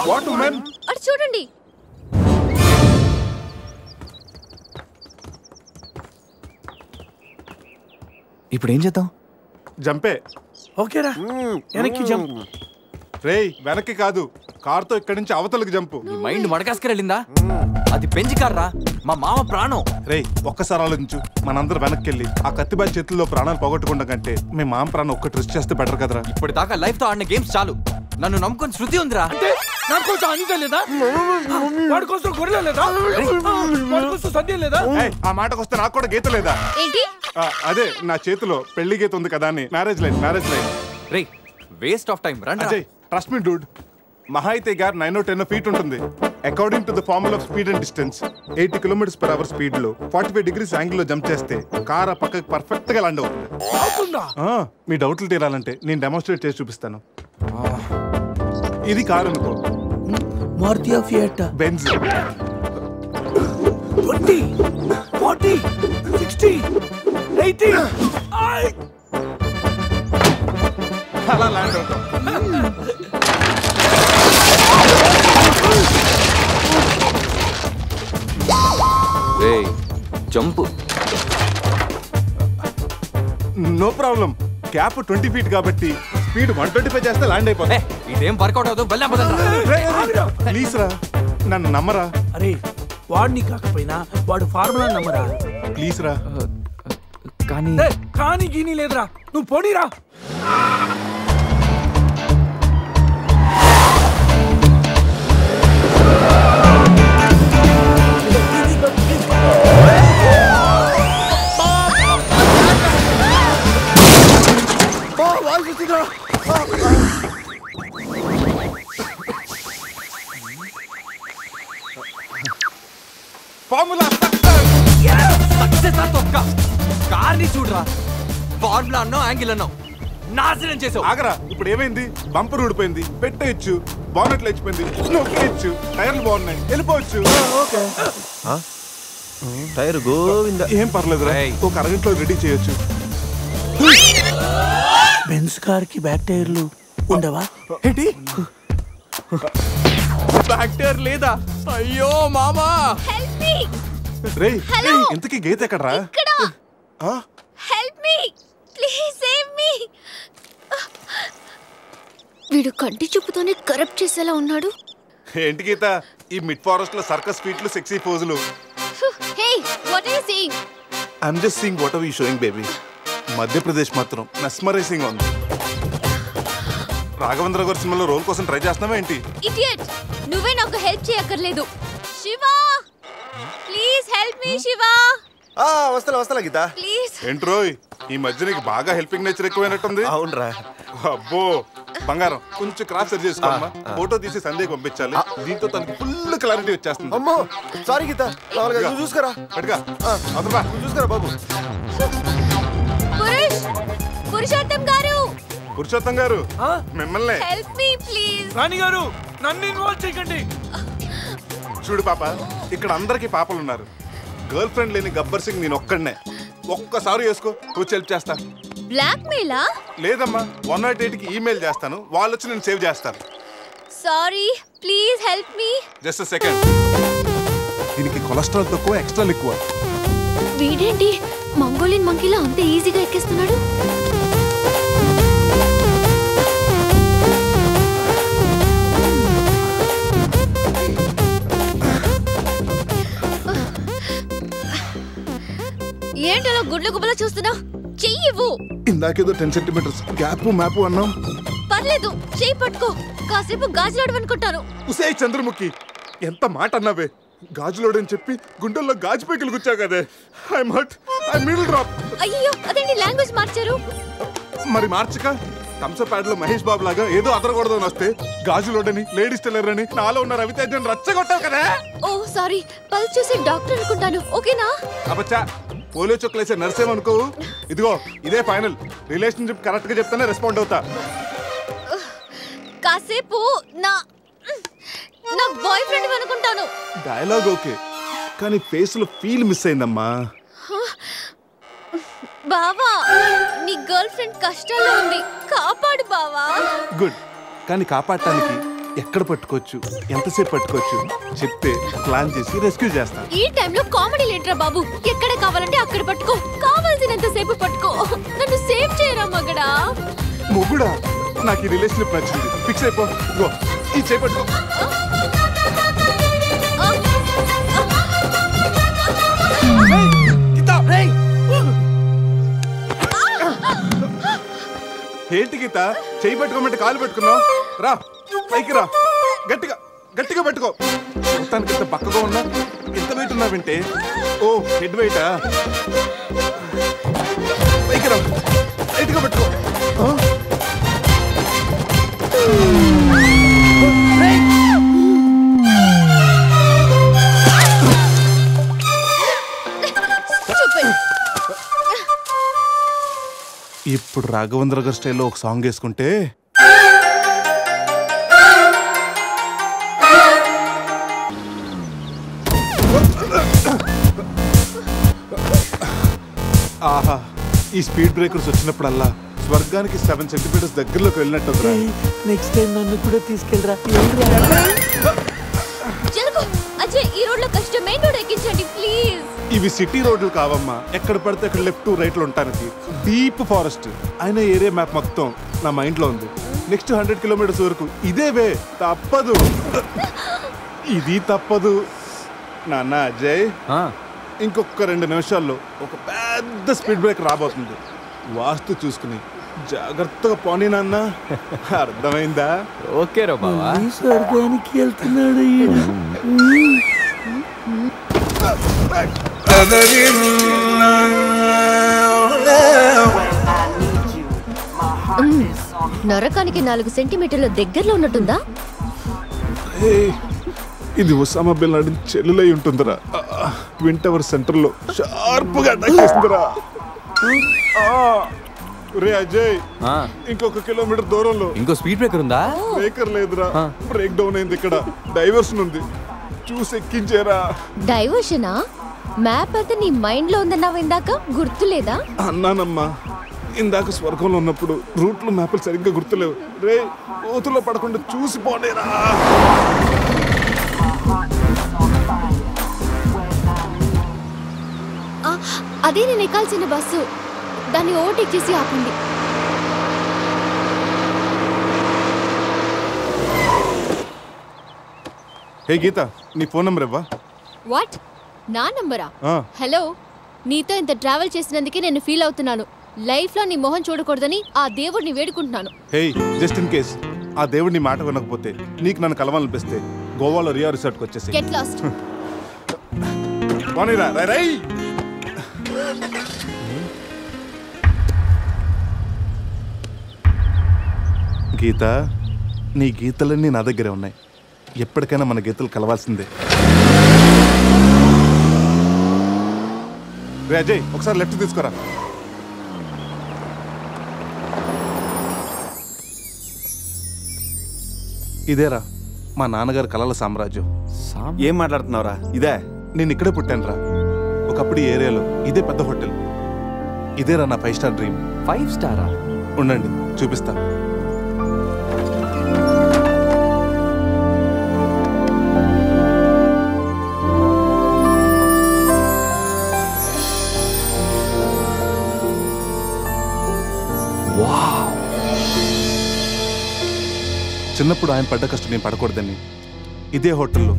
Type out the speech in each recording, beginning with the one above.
What women? అటు చూడండి. ఇప్పుడు ఏం చేద్దాం? జంపే. ఓకేరా, వెనక్కి జంప్. రేయ్ వెనక్కి కాదు, కార్తో ఇక్కడి నుంచి అవతలకి జంపు. నీ మైండ్ మడకాస్కర్ వెళ్ళిందా? అది పెంచి కార్రా, మా మామ ప్రాణం. రేయ్ ఒక్కసారి ఆలోచించు, మనందరం వెనక్కి వెళ్ళి ఆ కత్తిబాయి చేతుల్లో ప్రాణాలు పోగొట్టుకుంటాం కంటే మీ మామ ప్రాణం ఒక్కటి రిస్క్ చేస్తే బెటర్ కదరా. ఇప్పటిదాకా లైఫ్ తో ఆడిన గేమ్స్ చాలు. నన్ను నమ్ముకొని శృతి ఉందిరా. అంటే నా కోసం అనిత లేదా? వాడి కోసం గొర్రె లేదా? వాడి కోసం సద్య లేదా? ఆ మాటకు వస్తే నాకు కూడా గీత లేదా? ఏంటి? అదే నా చేతిలో పెళ్లి గీత ఉంది కదా అని. Marriage line. రేయ్ వేస్ట్ ఆఫ్ టైం. రండి అజయ్, ట్రస్ట్ మీ డూడ్. మహా అయితే గారు 9 or 10 feet ఉంటుంది. According to the formula of speed and distance 80 km/h speed లో 45 degrees యాంగిల్ లో జంప్ చేస్తే కార్ ఆ పక్కకి పర్ఫెక్ట్ గా ల్యాండ్ అవుతుంది. మీ డౌట్లు తీరాలంటే నేను డెమోన్స్ట్రేట్ చేసి చూపిస్తాను. ఇది కారు అనుకో, మారుతి ఫియట్, బెంజ్. 20, 40, 60, 80 అలా ల్యాండ్ అవుతాం. రేయ్ jump. No problem. Cap 20 feet కాబట్టి స్పీడ్ 125 చేస్తే ల్యాండ్ అయిపోతుంది. ఇదేం వర్కౌట్ అవుతుంది. ప్లీజ్ రా, నన్ను నమ్మరా. అరే వాడిని కాకపోయినా వాడు ఫార్ములా నమ్మరా. ప్లీజ్ రా. కానీ గీని లేదురా, నువ్వు పోనీరా. ఫార్ములా సక్సెస్ ఆ తొక్క. కార్ని చూడరా, ఫార్ములా అన్నో యాంగిల్ అన్నో నాశనం చేసావు. ఆగరా, ఇప్పుడు ఏమైంది? బంపర్ ఊడిపోయింది, పెట్టేయచ్చు. బానెట్లు లేచిపోయింది, నొక్కేయచ్చు. టైర్లు బాగున్నాయి, వెళ్ళిపోవచ్చు. టైర్ గోవింద. ఏం పర్లేదు, ఒక అరగంటలో రెడీ చేయొచ్చు. బెంజ్ కార్ కి బ్యాక్ టైర్లు ఉండవా? ఏంటి బ్యాక్ టైర్ లేదా? అయ్యో మామా. Help me. రేయ్ ఇంతకీ గీత ఎక్కడరా? ఇక్కడ. Help me please, save me. వీడు కంటి చూపుతోనే కరప్ట్ చేసేలా ఉన్నాడు. ఏంటి గీత ఈ మిడ్ ఫారెస్ట్ లో సర్కస్ ఫీట్లు, సెక్సీ పోజులు? Hey what are you seeing? I'm just seeing what are you showing baby. Madhya Pradesh మాత్రం మెస్మరైజింగ్ ఉంది. రాఘవేంద్ర గారి సినిమాలో రోల్ కోసం ట్రై చేస్తున్నావా ఏంటి? ఇడియట్, నువ్వే నాకు హెల్ప్ చేయక్కర్లేదు. Shiva please help me. Shiva వస్తా గీత. ప్లీజ్. ఏంట్రోయ్ ఈ మధ్య నీకు బాగా హెల్పింగ్ నేచర్ ఎక్కువైనట్టుంది. అవునరా. అబ్బో బంగారం, కొంచెం క్రాస్ సెర్చ్ చేసుకోమ్మా. ఫోటో తీసి సందేహం పంపించాలి. దీంతో తనకి ఫుల్ క్లారిటీ వచ్చేస్తుంది. అమ్మో సారీ గీత, నువ్వు చూసుకురా. పట్టుగా అదరా, చూసుకురా బాబు. పురుషోత్తం గారు మిమ్మల్ని. Help me please. రాణి గారు నన్ను ఇన్వాల్వ్ చేయకండి. చూడు పాప, ఇక్కడ అందరికి పాపలు ఉన్నారు. గర్ల్ ఫ్రెండ్ లేని గబ్బర్ సింగ్ నేను ఒక్కడనే. ఒక్కసారి వేసుకో, కూర్చో హెల్ప్ చేస్తా. బ్లాక్ మెయిలా? లేదమ్మా, 108కి ఈమెయిల్ చేస్తాను, వాళ్ళు వచ్చి నేను సేవ్ చేస్తాను. Sorry please help me. Just a second. దీనికి కొలెస్ట్రాల్ తక్కువ, ఎక్స్ట్రా ఎక్కువ. వీడేంటి మంగోలియన్ మంకీలా అంత ఈజీగా ఎక్కేస్తున్నాడు? ఏంటలా గుడ్ల గుబల చూస్తున్నా? చెయ్యివ్వు. ఇందాకేదో 10 centimeters గ్యాప్ మ్యాప్ అన్నాం. పర్లేదు, చెయ్యి పట్టుకో. కాసేపు గాజులాడు అనుకుంటాను. ఉసే చంద్రముఖి, ఎంత మాట అన్నావే. గాజులోడని చెప్పి గుండెల్లో గాజు పైకలు గుచ్చావు కదే. I'm hurt, I middle drop. అయ్యో అదేంటి లాంగ్వేజ్ మార్చారు? మరి మార్చక థమ్సప్ ప్యాడ్ లో మహేష్ బాబు లాగా ఏదో అదరకూడదు అని వస్తే గాజులోడని, లేడీస్ టైలర్ అని నాలో ఉన్న రవితేజని రచ్చగొట్టావు కదా. ఓ సారీ, పల్స్ చూసి డాక్టర్ అనుకుంటాను. ఓకేనా? అబ్బచ్చా, పోలియో చుక్కలేసే నర్సేమనుకో. ఇదిగో ఇదే ఫైనల్. రిలేషన్షిప్ కరెక్ట్ గా చెప్తానే రెస్పాండ్ అవుతా. కాసేపు నా బాయ్ ఫ్రెండ్ అనుకుంటాను. డైలాగ్ ఓకే, కానీ ఫేస్ లో ఫీల్ మిస్ అయిందమ్మా. బావా, నీ గర్ల్ ఫ్రెండ్ కష్టాల్లో ఉంది, కాపాడు బావా. గుడ్, కానీ కాపాడటానికి ఎక్కడ పట్టుకోవచ్చు, ఎంతసేపు పట్టుకోవచ్చు చెప్తే ప్లాన్ చేసి రెస్క్యూ చేస్తాను. ఈ టైంలో కామెడీ లేటరా బాబు. ఎక్కడ కావాలంటే అక్కడ పట్టుకో, కావాల్సినంత సేపు పట్టుకో. నన్ను సేవ్ చేయరా మగడా. మొగుడా, నాకు ఈ రిలేషన్షిప్ నచ్చింది. ఫిక్స్ అయిపో. గో, ఈ చేపట్టుకో. ఏంటి గీత, చేయి పట్టుకోమంటే కాలు పెట్టుకున్నావు? రా పైకి రా, గట్టిగా గట్టిగా పట్టుకో. మొత్తానికి ఇంత పక్కగా ఉన్నా, ఎంత వెయిట్ ఉన్నా వింటే. ఓ హెడ్ వెయిటా? పైకి రా, గట్టిగా పట్టుకో. ఇప్పుడు రాఘవేంద్ర గారి స్టైల్లో ఒక సాంగ్ వేసుకుంటే ఆహా, ఈ స్పీడ్ బ్రేకర్స్ వచ్చినప్పుడల్లా స్వర్గానికి 7 సెంటీమీటర్స్ దగ్గరలోకి వెళ్ళినట్టు. నెక్స్ట్ టైం నన్ను కూడా తీసుకెళ్ళరా. అజయ్, ఈ రోడ్ లో కష్టం, మెయిన్ రోడ్ ఎక్కించండి ప్లీజ్. ఇవి సిటీ రోడ్లు కావమ్మా, ఎక్కడ పడితే అక్కడ లెఫ్ట్ రైట్ లో ఉంటానికి. డీప్ ఫారెస్ట్ అయిన ఏరియా మ్యాప్ మొత్తం నా మైండ్ లో ఉంది. నెక్స్ట్ 100 కిలోమీటర్స్ వరకు ఇదే వే, తప్పదు. ఇది తప్పదు నాన్న. అజయ్, ఇంకొక 2 నిమిషాల్లో ఒక పెద్ద స్పీడ్ బ్రేక్ రాబోతుంది. వాస్తు చూసుకుని జాగ్రత్తగా పోనీ నాన్న, అర్థమైందా? ఓకే రా బావా. స్వర్గానికి వెళ్తున్నాడు. నరకానికి 4 సెంటీమీటర్ల దగ్గరలో ఉన్నట్టుందా? ఇది ఒసామా బిన్ లాడెన్ చెల్లులై ఉంటుందిరా. ట్విన్ టవర్ సెంటర్ లో షార్ప్ గా అటాక్ చేస్తుందిరా. రే అజయ్, ఇంకొక కిలోమీటర్ దూరంలో ఇంకో స్పీడ్ బ్రేకర్ ఉందా? బ్రేకర్ లేదురా, బ్రేక్ డౌన్ అయింది. ఇక్కడ డైవర్షన్ ఉంది, చూసి ఎక్కించేరా. డైవర్షనా? మ్యాప్ అయితే నీ మైండ్ లో ఉందన్నావు ఇందాక, గుర్తులేదా? అన్నానమ్మా, ఇందాక స్వర్గంలో ఉన్నప్పుడు రూట్లు మ్యాప్లు సరిగ్గా గుర్తులేవు. రే, కోతులో పడకుండా చూసి పోనేరా. అదే నేను ఎక్కాల్సిన బస్సు, దాన్ని ఓవర్టేక్ చేసి ఆపండి. హే గీత, నీ ఫోన్ నెంబర్ ఇవ్వా? వాట్? నా నంబరా? హలో, నీతో ఇంత ట్రావెల్ చేసినందుకే నేను ఫీల్ అవుతున్నాను. లైఫ్ లో నీ మొహం చూడకూడదని ఆ దేవుడిని వేడుకుంటున్నాను. హే, జస్ట్ ఇన్ కేస్ ఆ దేవుడిని మాట వినకపోతే, నీకు నన్ను కలవాలనిపిస్తే గోవాలో రియా రిసార్ట్కి వచ్చేసి గెట్ లాస్ట్. పోనీరా. రై గీత, నీ గీతలన్నీ నా దగ్గరే ఉన్నాయి. ఎప్పటికైనా మన గీతలు కలవాల్సిందే. రే అజయ్, ఒకసారి లెఫ్ట్ తీసుకోరా. ఇదేరా మా నాన్నగారు కలల సామ్రాజ్యం. ఏం మాట్లాడుతున్నావురా? ఇదే నేను ఇక్కడే పుట్టాను రా. ఒకప్పుడు ఈ ఏరియాలో ఇదే పెద్ద హోటల్. ఇదేరా నా 5 స్టార్ డ్రీమ్. 5 స్టారా? ఉండండి, చూపిస్తా. చిన్నప్పుడు ఆయన పడ్డ కష్టం నేను పడకూడదని ఇదే హోటల్లో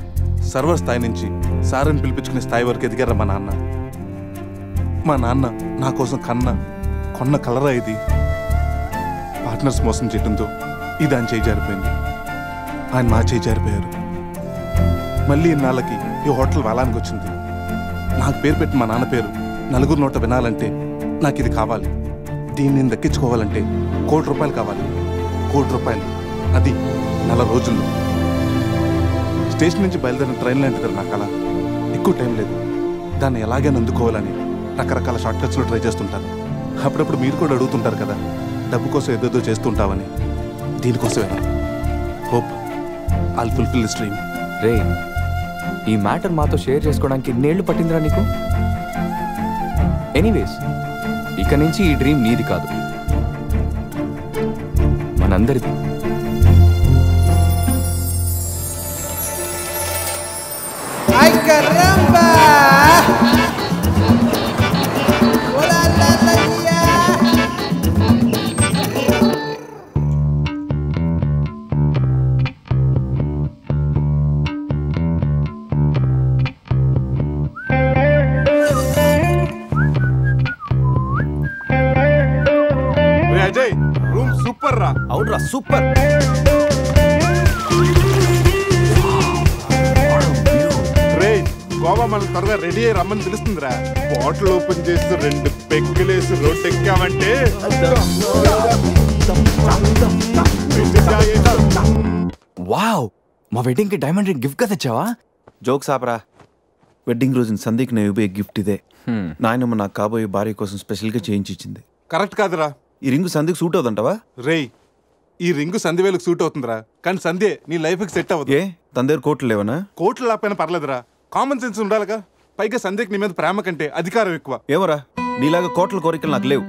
సర్వర్ స్థాయి నుంచి సారని పిలిపించుకునే స్థాయి వరకు ఎదిగారా మా నాన్న. మా నాన్న నా కోసం కొన్న కలరా ఇది. పార్ట్నర్స్ మోసం చేయడంతో ఇది ఆయన చేయి జారిపోయింది. ఆయన మా చేయి జారిపోయారు. మళ్ళీ ఇన్నాళ్ళకి ఈ హోటల్ వేలానికి వచ్చింది. నాకు పేరు పెట్టి మా నాన్న పేరు నలుగురు నోట వినాలంటే నాకు ఇది కావాలి. దీన్ని నేను దక్కించుకోవాలంటే ₹1,00,00,000 కావాలి. ₹1,00,00,000, అది 4 రోజుల్లో. స్టేషన్ నుంచి బయలుదేరిన ట్రైన్ లాంటిది నా కళ. ఎక్కువ టైం లేదు, దాన్ని ఎలాగైనా అందుకోవాలని రకరకాల షార్ట్ కట్స్లో ట్రై చేస్తుంటాను. అప్పుడప్పుడు మీరు కూడా అడుగుతుంటారు కదా, డబ్బు కోసం ఏదేదో చేస్తుంటావని. దీనికోసమేనా? Hope I'll fulfil this dream. రే, ఈ మ్యాటర్ మాతో షేర్ చేసుకోవడానికి ఎన్నేళ్ళు పట్టిందిరా నీకు? ఎనీవేస్, ఇక నుంచి ఈ డ్రీమ్ నీది కాదు, మనందరిది. అజయ్ రూమ్ సూపర్ రా. అవునరా సూపర్. రే గోవా మనం త్వరగా రెడీ అయ్యి రమ్మని తెలుస్తుందిరా. బాటిల్ ఓపెన్ చేస్తూ 2 పెగ్గులేసి రోడ్ ఎక్కామంటే వావ్, మా వెడ్డింగ్ కి డైమండ్ రింగ్ గిఫ్ట్ గా తెచ్చావా? జోక్స్ ఆపరా. వెడ్డింగ్ రోజున సందీక్ నేను ఇవ్వే గిఫ్ట్ ఇదే. నాయనమ్మ నాకు కాబోయే భార్య కోసం స్పెషల్గా చేయించి ఇచ్చింది. కరెక్ట్ కాదురా. ఈ రింగు సందీక్ సూట్ అవుతుంటావా? రేయ్ ఈ రింగు సంధ్యవేలకు సూట్ అవుతుందిరా, కానీ సంధ్య నీ లైఫ్కి సెట్ అవ్వదు. ఏ తన దగ్గర కోట్లు లేవనా? కోట్లు లేకపోయినా పర్లేదురా, కామన్ సెన్స్ ఉండాలిగా. పైగా సంధ్యకి నీ మీద ప్రేమ కంటే అధికారం ఎక్కువ. ఏమోరా, నీలాగా కోట్ల కోరికలు నాకు లేవు.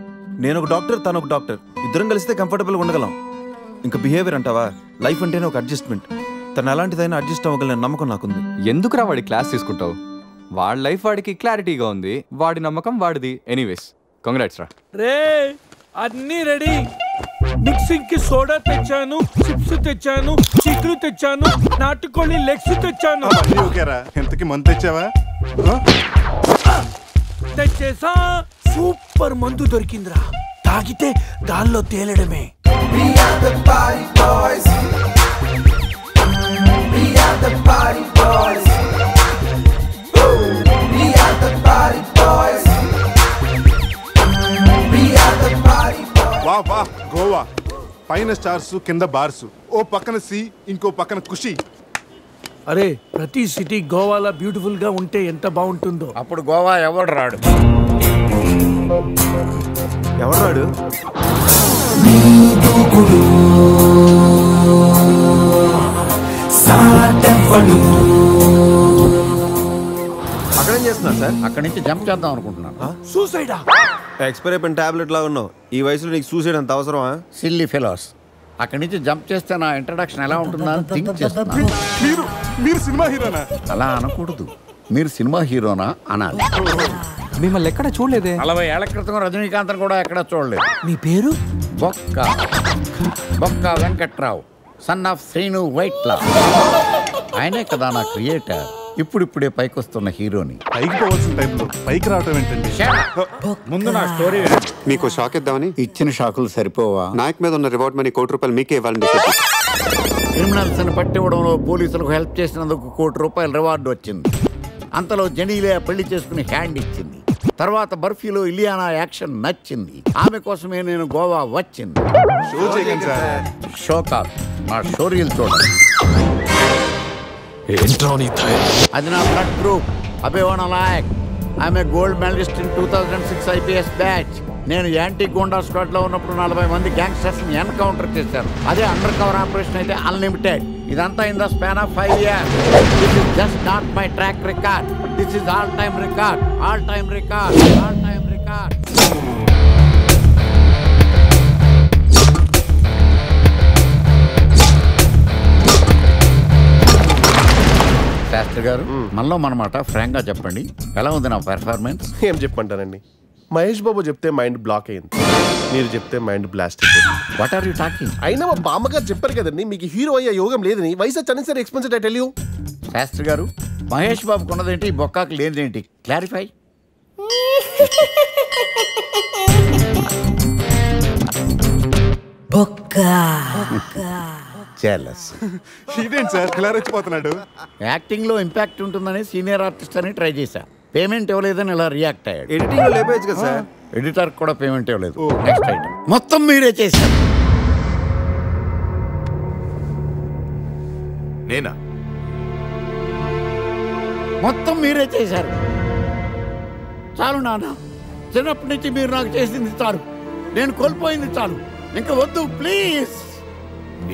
నేను ఒక డాక్టర్, తను ఒక డాక్టర్, ఇద్దరం కలిస్తే కంఫర్టబుల్గా ఉండగలం. ఇంకా బిహేవియర్ అంటావా? లైఫ్ అంటేనే ఒక అడ్జస్ట్మెంట్. తను ఎలాంటిదైనా అడ్జస్ట్ అవ్వగలని నమ్మకం నాకుంది. ఎందుకురా వాడి క్లాస్ తీసుకుంటావు? వాడి లైఫ్ వాడికి క్లారిటీగా ఉంది, వాడి నమ్మకం వాడిది. ఎనీవేస్ కంగ్రాట్స్ రా. రే అన్నీ రెడీ. మిక్సింగ్ కి సోడా తెచ్చాను, చిప్స్ తెచ్చాను, చిక్కులు తెచ్చాను, నాటుకోళ్ళి లెగ్స్ తెచ్చాను. ఓకేరా, ఎంతకి మందు తెచ్చావా? తెచ్చేసా. సూపర్ మందు దొరికిందిరా, తాగితే దానిలో తేలడమే. వా వా గోవా, పైన స్టార్స్ కింద బార్స్, ఓ పక్కన సీ ఇంకో పక్కన ఖుషి. అరే ప్రతి సిటీ గోవాలో బ్యూటిఫుల్ గా ఉంటే ఎంత బాగుంటుందో. అప్పుడు గోవా ఎవడు రాడు. ఎవరు రాడు? అక్కడేం చేస్తున్నారు సార్? అక్కడి నుంచి జంప్ చేద్దాం అనుకుంటున్నాను. సూసైడా? ఎక్స్పైర్ అయిపోయిన టాబ్లెట్ లాగా ఉన్నావు. ఈ వయసులో నీకు సూసైడ్ అంత అవసరమా? Silly fellows. అక్కడి నుంచి జంప్ చేస్తే నా ఇంట్రడక్షన్ ఎలా ఉంటుందా అని థింక్ చేస్తున్నాను. మీరు సినిమా హీరోనా? అలా అనకూడదు, మీరు సినిమా హీరోనా అనాలి. మిమ్మల్ని ఎక్కడ చూడలేదే. 40 ఏళ్ల క్రితం రజనీకాంత్ కూడా ఎక్కడ చూడలేదు. మీ పేరు? బొక్క బొక్క వెంకట్రావు, సన్ ఆఫ్ శ్రీను వైట్లా. ఆయనే కదా నా క్రియేటర్. ఇప్పుడిప్పుడే పైకొస్తున్న హీరోని. పైకి పోవాల్సిన టైంలో పైకి రావటం ఏంటండి? ముందు నా స్టోరీ మీకు షాక్ ఇద్దామని. ఇచ్చిన షాకులు సరిపోవా? నాయక్ మీద ఉన్న రివార్డ్ మనీ ₹1 మీకే ఇవ్వాలని డిసైడ్. క్రిమినల్స్ ని పట్టివ్వడంలో పోలీసులకు హెల్ప్ చేసినందుకు ₹1 రివార్డు వచ్చింది. అంతలో జనీలే పెళ్లి చేసుకుని హ్యాండ్ ఇచ్చింది. తర్వాత బర్ఫీలో ఇలియానా యాక్షన్ నచ్చింది. ఆమె కోసమే నేను గోవా వచ్చింది. షో చేయకండి సార్. షో కాదు, నా స్టోరీలు చూడండి. అది నా బ్లడ్ గ్రూప్, అభివాణ నాయక్. ఆమె gold medallist in 2006 IPS batch. నేను యాంటీ గోండా స్క్వాడ్ లో ఉన్నప్పుడు 40 మంది గ్యాంగ్స్టర్స్ ని ఎన్కౌంటర్ చేశాను. అదే అండర్ కవర్ ఆపరేషన్ అయితే అన్లిమిటెడ్. ఇదంతా in the span of 5 years. This is just not my track record, this is all time record, all time record, all time record. Shastri గారు, మనలో మనమాట ఫ్రాంక్ గా చెప్పండి, ఎలా ఉంది నా పెర్ఫార్మెన్స్? ఏం చెప్పంటానండి, మహేష్ బాబు చెప్తే మైండ్ బ్లాక్ అయింది, మీరు చెప్తే మైండ్ బ్లాస్ట్ అయిపోయింది. What are you talking? అయినా మా బామ్మగారు చెప్పారు కదండి మీకు హీరో అయ్యే యోగం లేదని. వయసు unnecessary expenses I tell you. Shastri గారు, మహేష్ బాబుకు ఉన్నదేంటి, బొక్కాకు లేనిదేంటి? క్లారిఫై. ఇదేంటి సార్ ఇలా రెచ్చిపోతున్నాడు? యాక్టింగ్ లో ఇంపాక్ట్ ఉంటుందని సీనియర్ ఆర్టిస్ట్ అని ట్రై చేశా. పేమెంట్ ఇవ్వలేదని ఇలా రియాక్ట్ అయ్యాడు. ఎడిటింగ్ లో లేపేయచ్చు కదా సార్. ఎడిటర్ కూడా పేమెంట్ ఇవ్వలేదు. నెక్స్ట్ ఐటమ్ మొత్తం మీరే చేశారు. నేనా? మొత్తం మీరే చేశారు. చాలు నాన్న, చిన్నప్పటి నుంచి మీరు నాకు చేసింది చాలు, నేను కోల్పోయింది చాలు, ఇంకా వద్దు ప్లీజ్.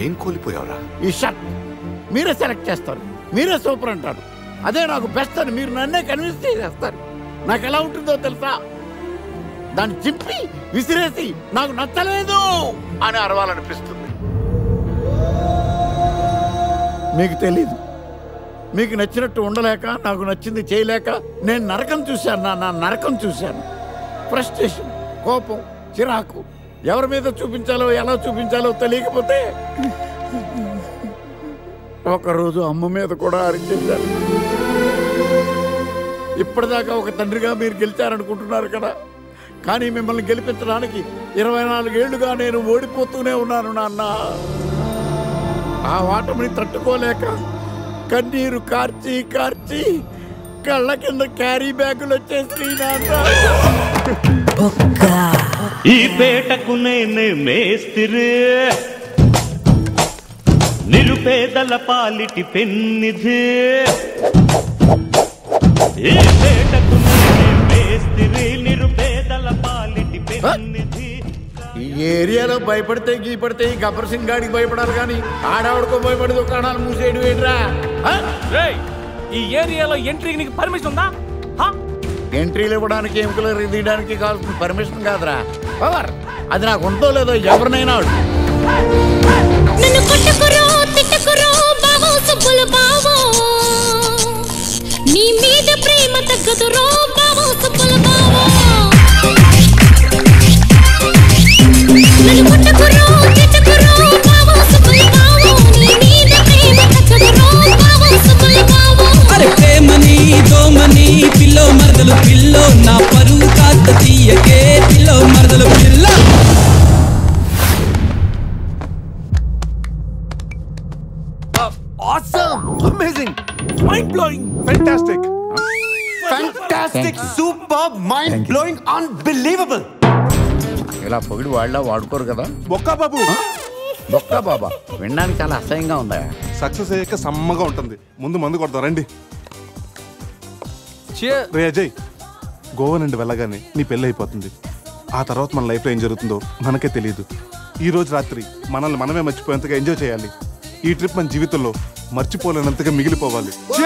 ఏం కోల్పోయావురా? ఈ షర్ట్ మీరే సెలెక్ట్ చేస్తారు, మీరే సూపర్ అంటారు, అదే నాకు బెస్ట్ అని మీరు నన్నే కన్విన్స్ చేసేస్తారు. నాకు ఎలా ఉంటుందో తెలుసా, దాన్ని చింపి విసిరేసి నాకు నచ్చలేదు అని అరవాలనిపిస్తుంది. మీకు తెలీదు, మీకు నచ్చినట్టు ఉండలేక, నాకు నచ్చింది చేయలేక నేను నరకం చూశాను. నా నరకం చూశాను. ఫ్రస్ట్రేషన్, కోపం, చిరాకు, ఎవరి మీద చూపించాలో ఎలా చూపించాలో తెలియకపోతే ఒకరోజు అమ్మ మీద కూడా అరిచేశాను. ఇప్పటిదాకా ఒక తండ్రిగా మీరు గెలిచారనుకుంటున్నారు కదా, కానీ మిమ్మల్ని గెలిపించడానికి 24 ఏళ్లుగా నేను ఓడిపోతూనే ఉన్నాను నాన్న. ఆ ఓటమిని తట్టుకోలేక కన్నీరు కార్చి కార్చి కళ్ళ కింద క్యారీ బ్యాగులు వచ్చేసి ఈ పేటకు నేనే మేస్తిరి, నిరుపేదల పాలిటి పెన్నిధి. ఈ పేటకు నేనే మేస్తిరి, నిరుపేదల పాలిటి పెన్నిధి. ఈ ఏరియాలో భయపడితే గీపడితే ఈ గబ్బర్ సింగ్ గాడికి భయపడాలి, కానీ ఆడవాడికో భయపడి దుకాణాలు మూసేయడం ఏంట్రా? ఈ ఏరియాలో ఎంట్రీకి నీకు పర్మిషన్ ఉందా? ఎంట్రీలు ఇవ్వడానికి, ఎముకలు తీయడానికి కావాల్సిన పర్మిషన్ కాదురా, పవర్. అది నాకు ఉందో లేదో ఎవరినైనా నీ మీద ప్రేమ తగ్గదు రో బావో సుబ్బుల బావో. నన్ను కొట్టకురో తిట్టకురో బావో సుబ్బుల బావో. నీ మీద ప్రేమ తగ్గదు రో బావో సుబ్బుల బావో. అరే ప్రేమని దోమని పిల్లో మరదలు పిల్లో, నా పరువు కాస్త తీయకే పిల్లో మరదలు పిల్ల. Awesome! Amazing! Mind-blowing! Fantastic! Fantastic! Superb! Mind-blowing! Unbelievable! ఇలా పొగిడి వాళ్ళ వాడుకోరు కదా. బొక్కా బాబు, బొక్కా బాబా వినడానికి చాలా అసహ్యంగా ఉందా? సక్సెస్ అయ్యాక సమ్మగా ఉంటుంది. ముందు మందు కొడతాం రండి. రే అజయ్, గోవా నుండి వెళ్ళగానే నీ పెళ్ళి అయిపోతుంది. ఆ తర్వాత మన లైఫ్లో ఏం జరుగుతుందో మనకే తెలియదు. ఈ రోజు రాత్రి మనల్ని మనమే మర్చిపోయేంతగా ఎంజాయ్ చేయాలి. ఈ ట్రిప్ మన జీవితంలో మర్చిపోలేనంతగా మిగిలిపోవాలి.